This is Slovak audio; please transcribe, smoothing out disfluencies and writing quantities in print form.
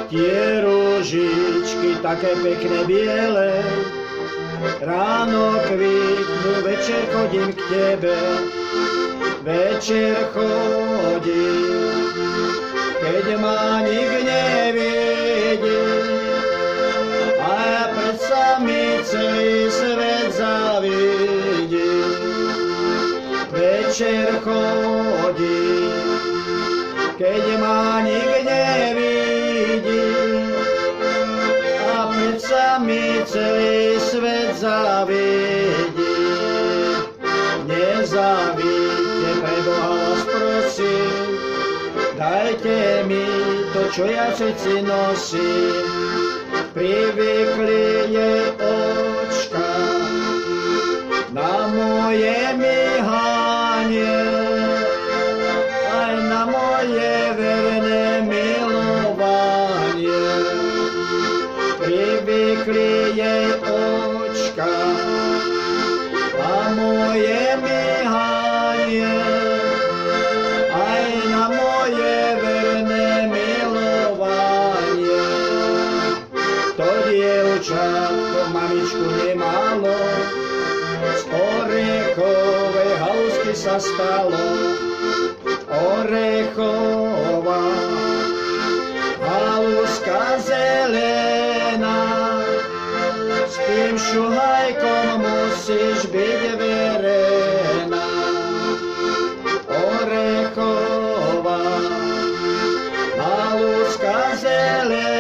Tie ružičky také pekné biele, ráno kvitnú, večer chodím k tebe, večer chodím, keď ma nik nevidí. A ja predsa mi celý svet zavidí, večer chodím, keď ma nik nevidí. A predsa mi celý svet zavidí. Nezavidte, pre Boha vás prosím, dajte mi to, čo ja všetci nosím. Privykli je očka na moje myhanie, aj na moje verné milovanie. Privykli je očka na moje myhanie, aj na moje verné milovanie. To dievčatko mamičku nemalo, z orechovej halusky sa stalo. Orechová haluska zelená, s tým šuhajkom musíš byť verená. Orechová haluska zelená,